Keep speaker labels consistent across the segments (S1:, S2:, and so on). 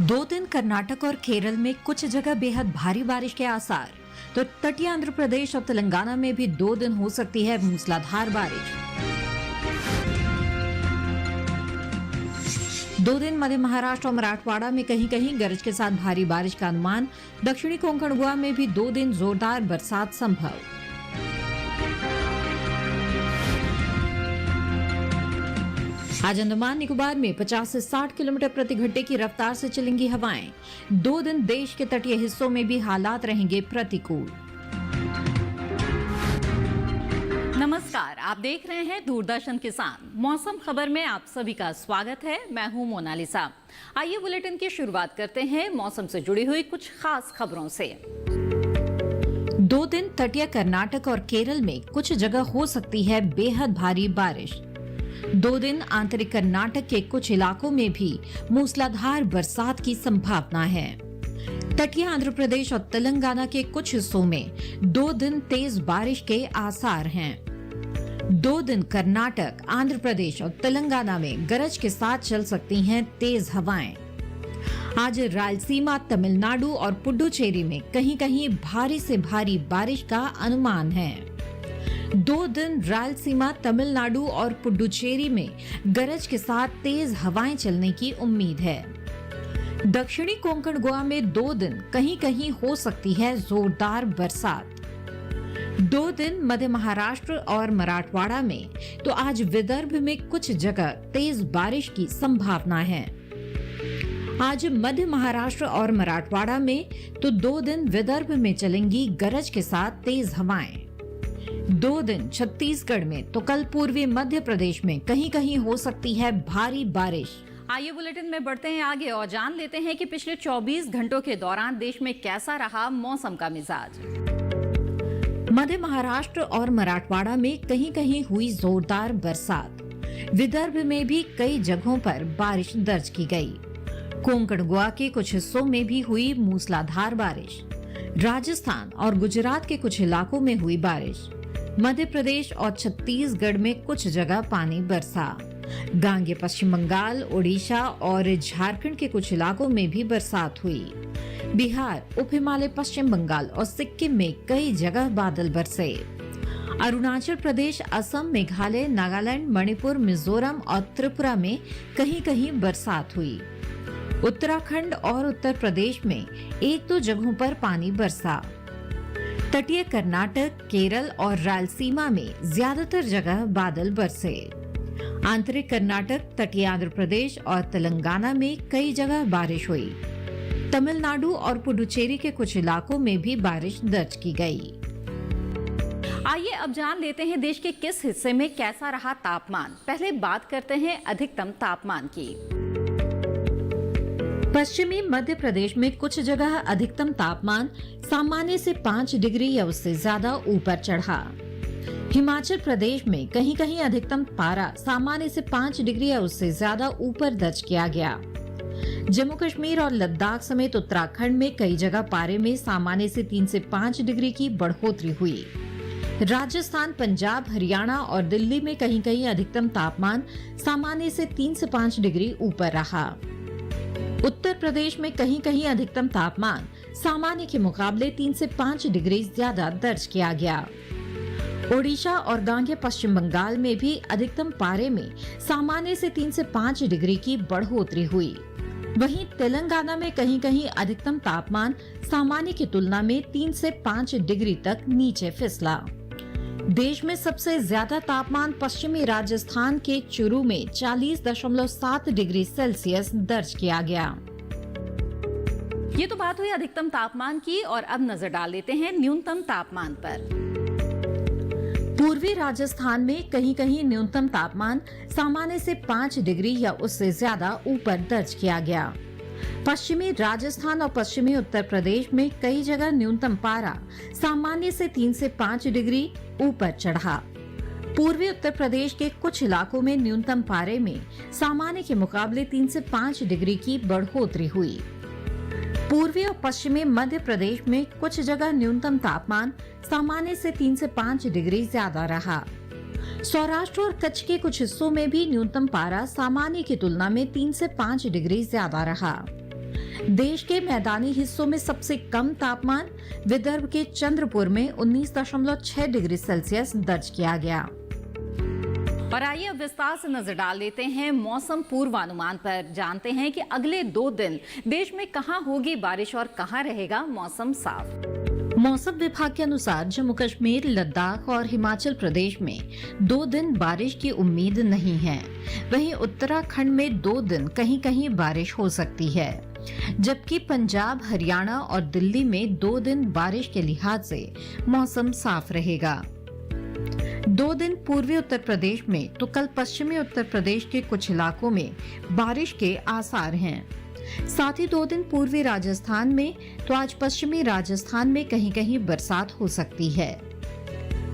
S1: 2 दिन कर्नाटक और केरल में कुछ जगह बेहद भारी बारिश के आसार, तो तटीय आंध्र प्रदेश और तेलंगाना में भी 2 दिन हो सकती है मूसलाधार बारिश। 2 दिन मध्य महाराष्ट्र और मराठवाड़ा में कहीं कहीं गरज के साथ भारी बारिश का अनुमान। दक्षिणी कोंकण गोवा में भी 2 दिन जोरदार बरसात संभव। आज अंडमान निकोबार में 50 से 60 किलोमीटर प्रति घंटे की रफ्तार से चलेंगी हवाएं। 2 दिन देश के तटीय हिस्सों में भी हालात रहेंगे प्रतिकूल।
S2: नमस्कार, आप देख रहे हैं दूरदर्शन किसान। मौसम खबर में आप सभी का स्वागत है। मैं हूं मोनालिसा। आइए बुलेटिन की शुरुआत करते हैं मौसम से जुड़ी हुई कुछ खास खबरों से।
S1: 2 दिन तटीय कर्नाटक और केरल में कुछ जगह हो सकती है बेहद भारी बारिश। 2 दिन आंतरिक कर्नाटक के कुछ इलाकों में भी मूसलाधार बरसात की संभावना है। तटीय आंध्र प्रदेश और तेलंगाना के कुछ हिस्सों में 2 दिन तेज बारिश के आसार हैं। 2 दिन कर्नाटक, आंध्र प्रदेश और तेलंगाना में गरज के साथ चल सकती हैं तेज हवाएं। आज रायलसीमा, तमिलनाडु और पुडुचेरी में कहीं कहीं भारी से भारी बारिश का अनुमान है। 2 दिन रायलसीमा, तमिलनाडु और पुडुचेरी में गरज के साथ तेज हवाएं चलने की उम्मीद है। दक्षिणी कोंकण गोवा में 2 दिन कहीं कहीं हो सकती है जोरदार बरसात। 2 दिन मध्य महाराष्ट्र और मराठवाड़ा में तो आज विदर्भ में कुछ जगह तेज बारिश की संभावना है। आज मध्य महाराष्ट्र और मराठवाड़ा में तो 2 दिन विदर्भ में चलेंगी गरज के साथ तेज हवाएं। 2 दिन छत्तीसगढ़ में तो कल पूर्वी मध्य प्रदेश में कहीं कहीं हो सकती है भारी बारिश।
S2: आइए बुलेटिन में बढ़ते हैं आगे और जान लेते हैं कि पिछले 24 घंटों के दौरान देश में कैसा रहा मौसम का मिजाज।
S1: मध्य महाराष्ट्र और मराठवाड़ा में कहीं कहीं हुई जोरदार बरसात। विदर्भ में भी कई जगहों पर बारिश दर्ज की गई। कोंकण गोवा के कुछ हिस्सों में भी हुई मूसलाधार बारिश। राजस्थान और गुजरात के कुछ इलाकों में हुई बारिश। मध्य प्रदेश और छत्तीसगढ़ में कुछ जगह पानी बरसा। गांगे पश्चिम बंगाल, ओडिशा और झारखंड के कुछ इलाकों में भी बरसात हुई। बिहार, उप हिमालय, पश्चिम बंगाल और सिक्किम में कई जगह बादल बरसे। अरुणाचल प्रदेश, असम, मेघालय, नागालैंड, मणिपुर, मिजोरम और त्रिपुरा में कहीं कहीं बरसात हुई। उत्तराखंड और उत्तर प्रदेश में 1-2 जगहों पर पानी बरसा। तटीय कर्नाटक, केरल और रायलसीमा में ज्यादातर जगह बादल बरसे। आंतरिक कर्नाटक, तटीय आंध्र प्रदेश और तेलंगाना में कई जगह बारिश हुई। तमिलनाडु और पुडुचेरी के कुछ इलाकों में भी बारिश दर्ज की गई।
S2: आइए अब जान लेते हैं देश के किस हिस्से में कैसा रहा तापमान। पहले बात करते हैं अधिकतम तापमान की।
S1: पश्चिमी मध्य प्रदेश में कुछ जगह अधिकतम तापमान सामान्य से 5 डिग्री या उससे ज्यादा ऊपर चढ़ा। हिमाचल प्रदेश में कहीं कहीं अधिकतम पारा सामान्य से 5 डिग्री या उससे ज्यादा ऊपर दर्ज किया गया। जम्मू कश्मीर और लद्दाख समेत उत्तराखंड में कई जगह पारे में सामान्य से 3 से 5 डिग्री की बढ़ोतरी हुई। राजस्थान, पंजाब, हरियाणा और दिल्ली में कहीं कहीं अधिकतम तापमान सामान्य से 3 से 5 डिग्री ऊपर रहा। उत्तर प्रदेश में कहीं कहीं अधिकतम तापमान सामान्य के मुकाबले 3 से 5 डिग्री ज्यादा दर्ज किया गया। ओडिशा और गांगे पश्चिम बंगाल में भी अधिकतम पारे में सामान्य से 3 से 5 डिग्री की बढ़ोतरी हुई। वहीं तेलंगाना में कहीं कहीं अधिकतम तापमान सामान्य की तुलना में 3 से 5 डिग्री तक नीचे फिसला। देश में सबसे ज्यादा तापमान पश्चिमी राजस्थान के चुरू में 40.7 डिग्री सेल्सियस दर्ज किया गया।
S2: ये तो बात हुई अधिकतम तापमान की और अब नजर डाल लेते हैं न्यूनतम तापमान पर।
S1: पूर्वी राजस्थान में कहीं कहीं न्यूनतम तापमान सामान्य से 5 डिग्री या उससे ज्यादा ऊपर दर्ज किया गया। पश्चिमी राजस्थान और पश्चिमी उत्तर प्रदेश में कई जगह न्यूनतम पारा सामान्य से 3 से 5 डिग्री ऊपर चढ़ा। पूर्वी उत्तर प्रदेश के कुछ इलाकों में न्यूनतम पारे में सामान्य के मुकाबले 3 से 5 डिग्री की बढ़ोतरी हुई। पूर्वी और पश्चिमी मध्य प्रदेश में कुछ जगह न्यूनतम तापमान सामान्य से 3 से 5 डिग्री ज्यादा रहा। सौराष्ट्र और कच्छ के कुछ हिस्सों में भी न्यूनतम पारा सामान्य की तुलना में 3 से 5 डिग्री ज्यादा रहा। देश के मैदानी हिस्सों में सबसे कम तापमान विदर्भ के चंद्रपुर में 19.6 डिग्री सेल्सियस दर्ज किया गया।
S2: और आइए अब विस्तार से नजर डाल लेते हैं मौसम पूर्वानुमान पर। जानते हैं कि अगले 2 दिन देश में कहां होगी बारिश और कहां रहेगा मौसम साफ।
S1: मौसम विभाग के अनुसार जम्मू कश्मीर, लद्दाख और हिमाचल प्रदेश में 2 दिन बारिश की उम्मीद नहीं है। वहीं उत्तराखंड में 2 दिन कहीं कहीं बारिश हो सकती है, जबकि पंजाब, हरियाणा और दिल्ली में 2 दिन बारिश के लिहाज से मौसम साफ रहेगा। 2 दिन पूर्वी उत्तर प्रदेश में तो कल पश्चिमी उत्तर प्रदेश के कुछ इलाकों में बारिश के आसार हैं। साथ ही 2 दिन पूर्वी राजस्थान में तो आज पश्चिमी राजस्थान में कहीं कहीं बरसात हो सकती है।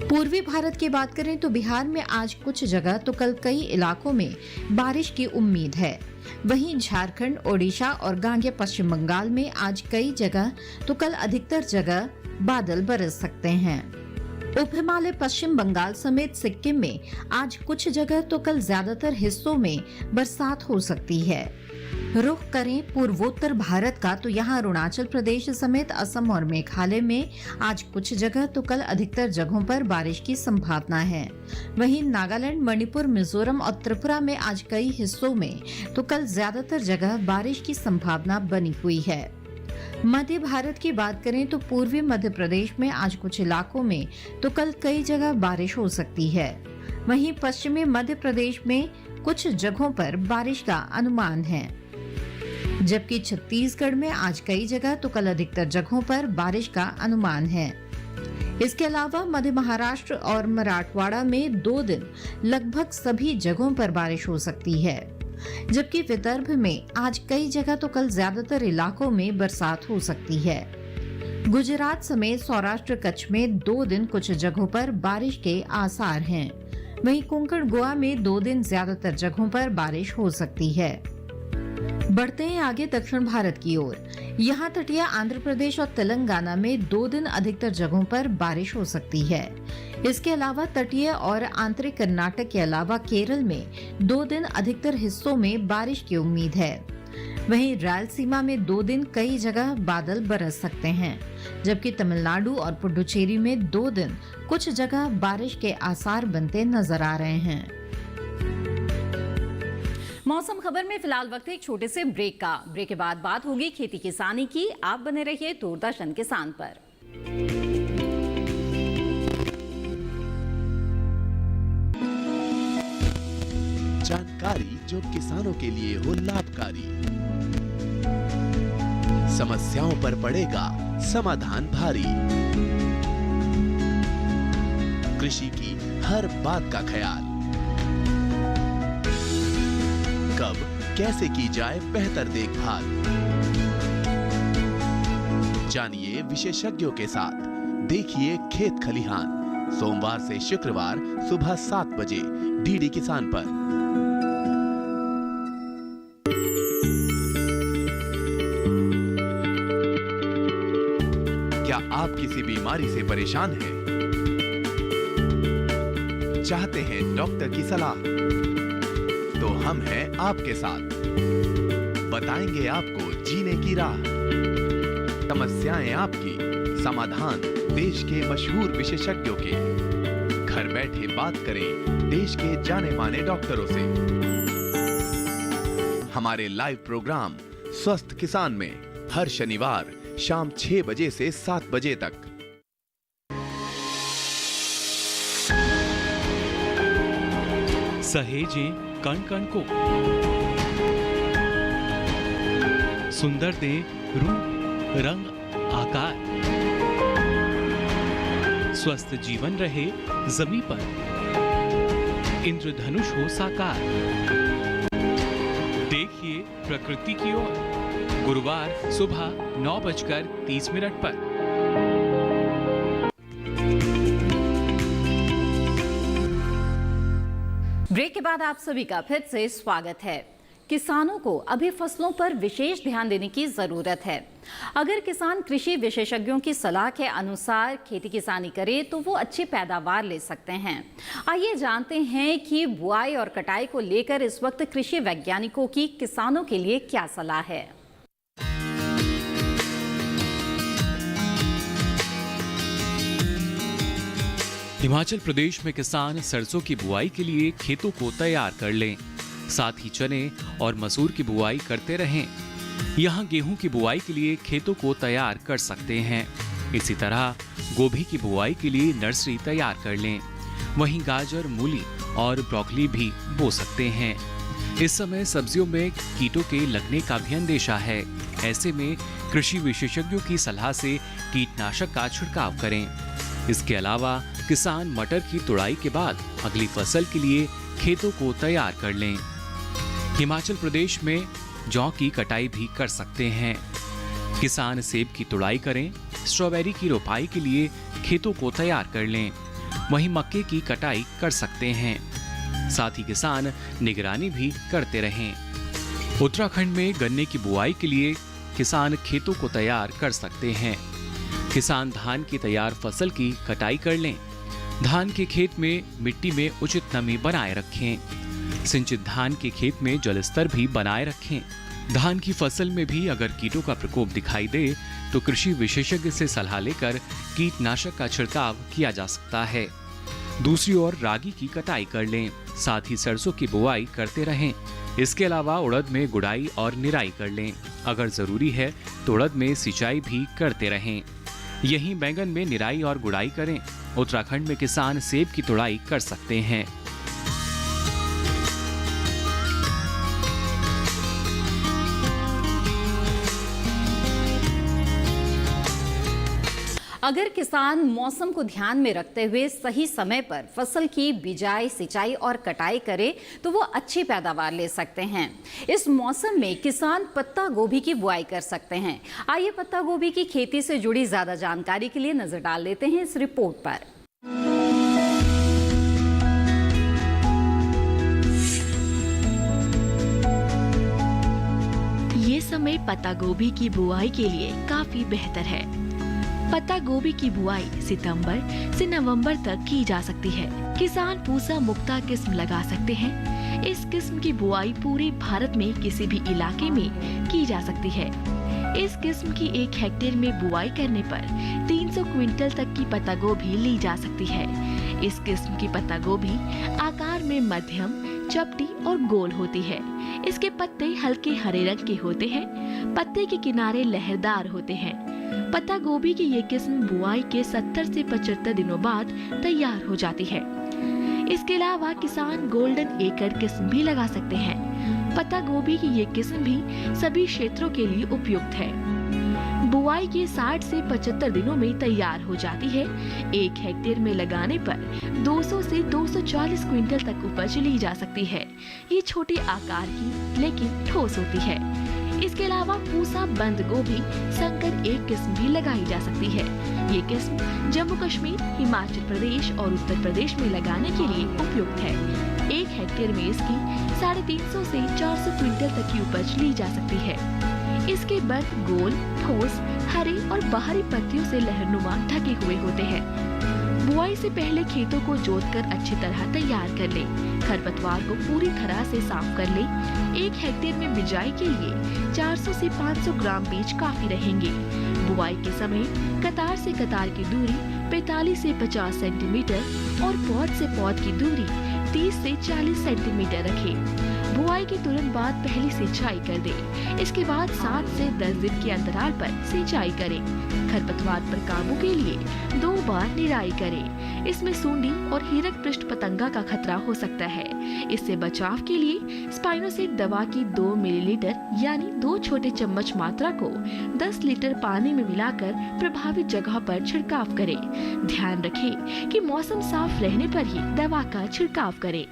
S1: पूर्वी भारत की बात करें तो बिहार में आज कुछ जगह तो कल कई इलाकों में बारिश की उम्मीद है। वहीं झारखंड, ओडिशा और गांगेय पश्चिम बंगाल में आज कई जगह तो कल अधिकतर जगह बादल बरस सकते हैं। उप हिमालय पश्चिम बंगाल समेत सिक्किम में आज कुछ जगह तो कल ज्यादातर हिस्सों में बरसात हो सकती है। रुख करें पूर्वोत्तर भारत का तो यहाँ अरुणाचल प्रदेश समेत असम और मेघालय में आज कुछ जगह तो कल अधिकतर जगहों पर बारिश की संभावना है। वहीं नागालैंड, मणिपुर, मिजोरम और त्रिपुरा में आज कई हिस्सों में तो कल ज्यादातर जगह बारिश की संभावना बनी हुई है। मध्य भारत की बात करें तो पूर्वी मध्य प्रदेश में आज कुछ इलाकों में तो कल कई जगह बारिश हो सकती है। वहीं पश्चिमी मध्य प्रदेश में कुछ जगहों पर बारिश का अनुमान है, जबकि छत्तीसगढ़ में आज कई जगह तो कल अधिकतर जगहों पर बारिश का अनुमान है। इसके अलावा मध्य महाराष्ट्र और मराठवाड़ा में 2 दिन लगभग सभी जगहों पर बारिश हो सकती है, जबकि विदर्भ में आज कई जगह तो कल ज्यादातर इलाकों में बरसात हो सकती है। गुजरात समेत सौराष्ट्र, कच्छ में 2 दिन कुछ जगहों पर बारिश के आसार हैं। वहीं कोंकण, गोवा में 2 दिन ज्यादातर जगहों पर बारिश हो सकती है। बढ़ते हैं आगे दक्षिण भारत की ओर। यहाँ तटीय आंध्र प्रदेश और तेलंगाना में 2 दिन अधिकतर जगहों पर बारिश हो सकती है। इसके अलावा तटीय और आंतरिक कर्नाटक के अलावा केरल में 2 दिन अधिकतर हिस्सों में बारिश की उम्मीद है। वहीं रायलसीमा में 2 दिन कई जगह बादल बरस सकते हैं, जबकि तमिलनाडु और पुडुचेरी में 2 दिन कुछ जगह बारिश के आसार बनते नजर आ रहे हैं।
S2: मौसम खबर में फिलहाल वक्त है एक छोटे से ब्रेक का। ब्रेक के बाद बात होगी खेती किसानी की। आप बने रहिए दूरदर्शन किसान पर।
S3: जानकारी जो किसानों के लिए हो लाभकारी, समस्याओं पर पड़ेगा समाधान भारी, कृषि की हर बात का ख्याल, कब कैसे की जाए बेहतर देखभाल। जानिए विशेषज्ञों के साथ, देखिए खेत खलिहान, सोमवार से शुक्रवार सुबह 7 बजे डीडी किसान पर। क्या आप किसी बीमारी से परेशान हैं? चाहते हैं डॉक्टर की सलाह? तो हम हैं आपके साथ, बताएंगे आपको जीने की राह। समस्याएं आपकी, समाधान देश के मशहूर विशेषज्ञों के। घर बैठे बात करें देश के जाने माने डॉक्टरों से। हमारे लाइव प्रोग्राम स्वस्थ किसान में हर शनिवार शाम 6 बजे से 7 बजे तक।
S4: सहेजें कण कण को, सुंदर दे रूप रंग आकार, स्वस्थ जीवन रहे जमी पर, इंद्रधनुष हो साकार। देखिए प्रकृति की ओर, गुरुवार सुबह 9:30 पर।
S2: ब्रेक के बाद आप सभी का फिर से स्वागत है। किसानों को अभी फसलों पर विशेष ध्यान देने की जरूरत है। अगर किसान कृषि विशेषज्ञों की सलाह के अनुसार खेती किसानी करे तो वो अच्छी पैदावार ले सकते हैं। आइए जानते हैं कि बुआई और कटाई को लेकर इस वक्त कृषि वैज्ञानिकों की किसानों के लिए क्या सलाह है।
S4: हिमाचल प्रदेश में किसान सरसों की बुआई के लिए खेतों को तैयार कर लें। साथ ही चने और मसूर की बुआई करते रहें। यहाँ गेहूं की बुआई के लिए खेतों को तैयार कर सकते हैं। इसी तरह गोभी की बुआई के लिए नर्सरी तैयार कर लें। वहीं गाजर, मूली और ब्रोकली भी बो सकते हैं। इस समय सब्जियों में कीटों के लगने का भी अंदेशा है। ऐसे में कृषि विशेषज्ञों की सलाह से कीटनाशक का छिड़काव करें। इसके अलावा किसान मटर की तुड़ाई के बाद अगली फसल के लिए खेतों को तैयार कर लें। हिमाचल प्रदेश में जौ की कटाई भी कर सकते हैं। किसान सेब की तुड़ाई करें। स्ट्रॉबेरी की रोपाई के लिए खेतों को तैयार कर लें। वहीं मक्के की कटाई कर सकते हैं। साथ ही किसान निगरानी भी करते रहें। उत्तराखंड में गन्ने की बुआई के लिए किसान खेतों को तैयार कर सकते हैं। किसान धान की तैयार फसल की कटाई कर लें। धान के खेत में मिट्टी में उचित नमी बनाए रखें। सिंचित धान के खेत में जल स्तर भी बनाए रखें। धान की फसल में भी अगर कीटों का प्रकोप दिखाई दे तो कृषि विशेषज्ञ से सलाह लेकर कीटनाशक का छिड़काव किया जा सकता है। दूसरी ओर रागी की कटाई कर लें। साथ ही सरसों की बुआई करते रहें। इसके अलावा उड़द में गुड़ाई और निराई कर लें। अगर जरूरी है तो उड़द में सिंचाई भी करते रहें। यहीं बैंगन में निराई और गुड़ाई करें। उत्तराखंड में किसान सेब की तुड़ाई कर सकते हैं।
S2: अगर किसान मौसम को ध्यान में रखते हुए सही समय पर फसल की बिजाई, सिंचाई और कटाई करे तो वो अच्छी पैदावार ले सकते हैं। इस मौसम में किसान पत्ता गोभी की बुआई कर सकते हैं। आइए पत्ता गोभी की खेती से जुड़ी ज्यादा जानकारी के लिए नजर डाल लेते हैं इस रिपोर्ट पर।
S5: ये समय पत्ता गोभी की बुआई के लिए काफी बेहतर है। पत्ता गोभी की बुआई सितंबर से नवंबर तक की जा सकती है। किसान पूसा मुक्ता किस्म लगा सकते हैं। इस किस्म की बुआई पूरे भारत में किसी भी इलाके में की जा सकती है। इस किस्म की 1 हेक्टेयर में बुआई करने पर 300 क्विंटल तक की पत्ता गोभी ली जा सकती है। इस किस्म की पत्ता गोभी आकार में मध्यम, चपटी और गोल होती है। इसके पत्ते हल्के हरे रंग के होते हैं। पत्ते के किनारे लहरदार होते हैं। पत्ता गोभी की ये किस्म बुआई के 70 से 75 दिनों बाद तैयार हो जाती है। इसके अलावा किसान गोल्डन एकर किस्म भी लगा सकते हैं। पत्ता गोभी की ये किस्म भी सभी क्षेत्रों के लिए उपयुक्त है। बुआई के 60 से 75 दिनों में तैयार हो जाती है। 1 हेक्टेयर में लगाने पर 200 से 240 क्विंटल तक उपज ली जा सकती है। ये छोटे आकार की लेकिन ठोस होती है। इसके अलावा पूसा बंद गोभी संकर एक किस्म भी लगाई जा सकती है। ये किस्म जम्मू कश्मीर, हिमाचल प्रदेश और उत्तर प्रदेश में लगाने के लिए उपयुक्त है। 1 हेक्टेयर में इसकी 350 से 400 क्विंटल तक की उपज ली जा सकती है। इसके बंद गोल, ठोस, हरे और बाहरी पत्तियों से लहरनुमा ढके हुए होते हैं। बुआई से पहले खेतों को जोतकर अच्छी तरह तैयार कर लें। खरपतवार को पूरी तरह से साफ कर लें। 1 हेक्टेयर में बिजाई के लिए 400 से 500 ग्राम बीज काफी रहेंगे। बुआई के समय कतार से कतार की दूरी 45 से 50 सेंटीमीटर और पौध से पौध की दूरी 30 से 40 सेंटीमीटर रखें। बुआई के तुरंत बाद पहली सिंचाई कर दें। इसके बाद 7 से 10 दिन के अंतराल पर सिंचाई करें। खरपतवार पर काबू के लिए 2 बार निराई करें। इसमें सूंडी और हीरक पृष्ठ पतंगा का खतरा हो सकता है। इससे बचाव के लिए स्पाइनोसेट दवा की 2 मिलीलीटर यानी 2 छोटे चम्मच मात्रा को 10 लीटर पानी में मिलाकर प्रभावित जगह पर छिड़काव करें। ध्यान रखें कि मौसम साफ रहने पर ही दवा का छिड़काव करें।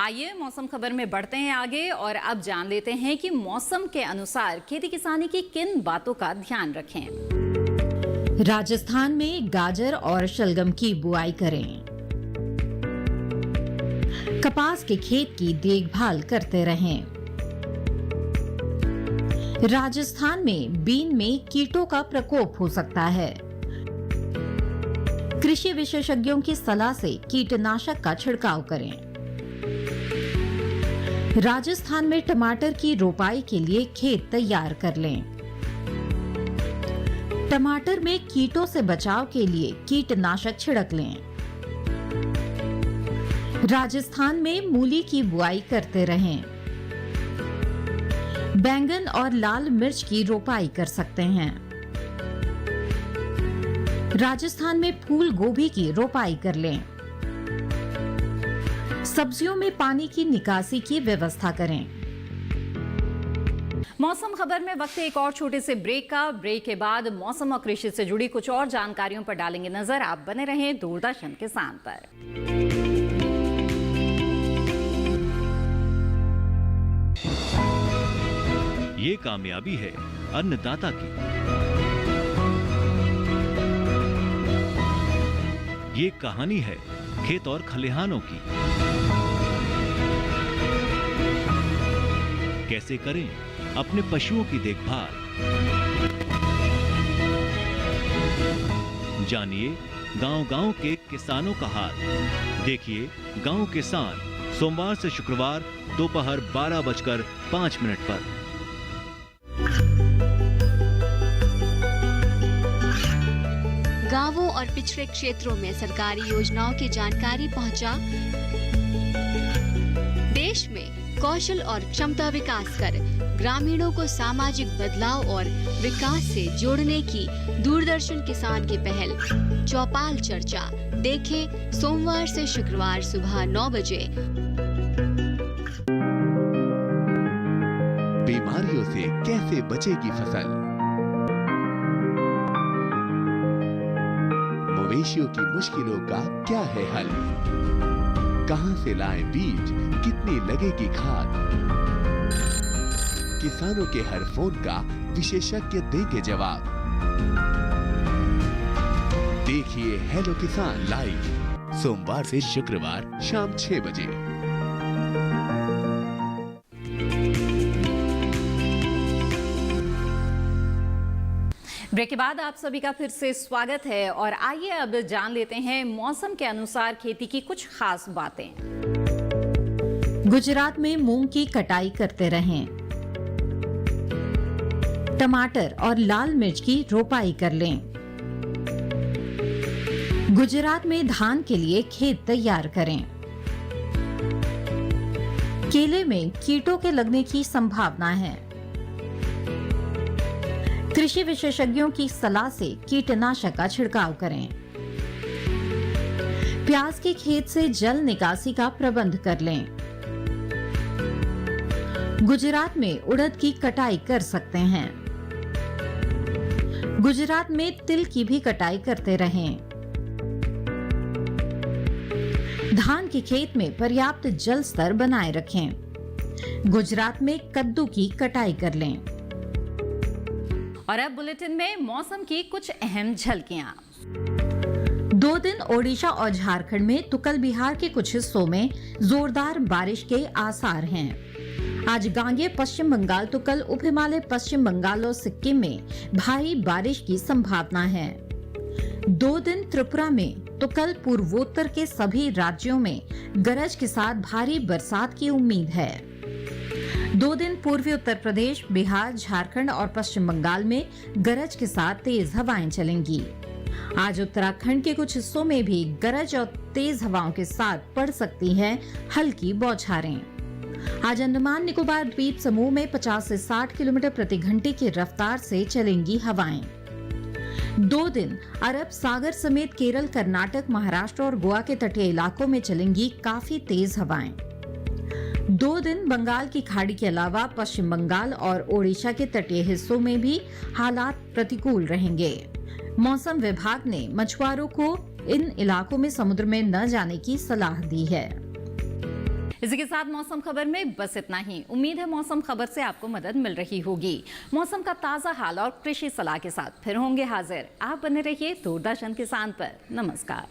S2: आइए मौसम खबर में बढ़ते हैं आगे और अब जान लेते हैं कि मौसम के अनुसार खेती किसानी की किन बातों का ध्यान रखें।
S1: राजस्थान में गाजर और शलगम की बुआई करें। कपास के खेत की देखभाल करते रहें। राजस्थान में बीन में कीटों का प्रकोप हो सकता है। कृषि विशेषज्ञों की सलाह से कीटनाशक का छिड़काव करें। राजस्थान में टमाटर की रोपाई के लिए खेत तैयार कर लें। टमाटर में कीटों से बचाव के लिए कीटनाशक छिड़क लें। राजस्थान में मूली की बुआई करते रहें। बैंगन और लाल मिर्च की रोपाई कर सकते हैं। राजस्थान में फूल गोभी की रोपाई कर लें। सब्जियों में पानी की निकासी की व्यवस्था करें।
S2: मौसम खबर में वक्त है एक और छोटे से ब्रेक का। ब्रेक के बाद मौसम और कृषि से जुड़ी कुछ और जानकारियों पर डालेंगे नजर। आप बने रहें दूरदर्शन किसान पर।
S6: ये कामयाबी है अन्नदाता की। ये कहानी है खेत और खलिहानों की। कैसे करें अपने पशुओं की देखभाल, जानिए गांव-गांव के किसानों का हाल। देखिए गांव किसान सोमवार से शुक्रवार दोपहर 12:05 पर।
S7: गांवों और पिछड़े क्षेत्रों में सरकारी योजनाओं की जानकारी पहुंचा। देश में कौशल और क्षमता विकास कर ग्रामीणों को सामाजिक बदलाव और विकास से जोड़ने की दूरदर्शन किसान की पहल चौपाल चर्चा देखें सोमवार से शुक्रवार सुबह 9 बजे।
S3: बीमारियों से कैसे बचेगी फसल, मवेशियों की मुश्किलों का क्या है हल, कहां से लाएं बीज, कितनी लगेगी खाद, किसानों के हर फोन का विशेषज्ञ देंगे जवाब। देखिए हेलो किसान लाइव सोमवार से शुक्रवार शाम 6 बजे।
S2: ब्रेक के बाद आप सभी का फिर से स्वागत है और आइए अब जान लेते हैं मौसम के अनुसार खेती की कुछ खास बातें।
S1: गुजरात में मूंग की कटाई करते रहें। टमाटर और लाल मिर्च की रोपाई कर लें। गुजरात में धान के लिए खेत तैयार करें। केले में कीटों के लगने की संभावना है। कृषि विशेषज्ञों की सलाह से कीटनाशक का छिड़काव करें। प्याज के खेत से जल निकासी का प्रबंध कर लें। गुजरात में उड़द की कटाई कर सकते हैं। गुजरात में तिल की भी कटाई करते रहें। धान के खेत में पर्याप्त जल स्तर बनाए रखें। गुजरात में कद्दू की कटाई कर लें।
S2: और अब बुलेटिन में मौसम की कुछ अहम झलकियां।
S1: 2 दिन ओडिशा और झारखंड में तो कल बिहार के कुछ हिस्सों में जोरदार बारिश के आसार हैं। आज गांगेय पश्चिम बंगाल तो कल उप हिमालय पश्चिम बंगाल और सिक्किम में भारी बारिश की संभावना है। 2 दिन त्रिपुरा में तो कल पूर्वोत्तर के सभी राज्यों में गरज के साथ भारी बरसात की उम्मीद है। 2 दिन पूर्वी उत्तर प्रदेश, बिहार, झारखंड और पश्चिम बंगाल में गरज के साथ तेज हवाएं चलेंगी। आज उत्तराखंड के कुछ हिस्सों में भी गरज और तेज हवाओं के साथ पड़ सकती है हल्की बौछारें। आज अंडमान निकोबार द्वीप समूह में 50 से 60 किलोमीटर प्रति घंटे की रफ्तार से चलेंगी हवाएं। 2 दिन अरब सागर समेत केरल, कर्नाटक, महाराष्ट्र और गोवा के तटीय इलाकों में चलेंगी काफी तेज हवाएं। 2 दिन बंगाल की खाड़ी के अलावा पश्चिम बंगाल और ओडिशा के तटीय हिस्सों में भी हालात प्रतिकूल रहेंगे। मौसम विभाग ने मछुआरों को इन इलाकों में समुद्र में न जाने की सलाह दी है।
S2: इसी के साथ मौसम खबर में बस इतना ही। उम्मीद है मौसम खबर से आपको मदद मिल रही होगी। मौसम का ताजा हाल और कृषि सलाह के साथ फिर होंगे हाजिर। आप बने रहिए दूरदर्शन किसान पर। नमस्कार।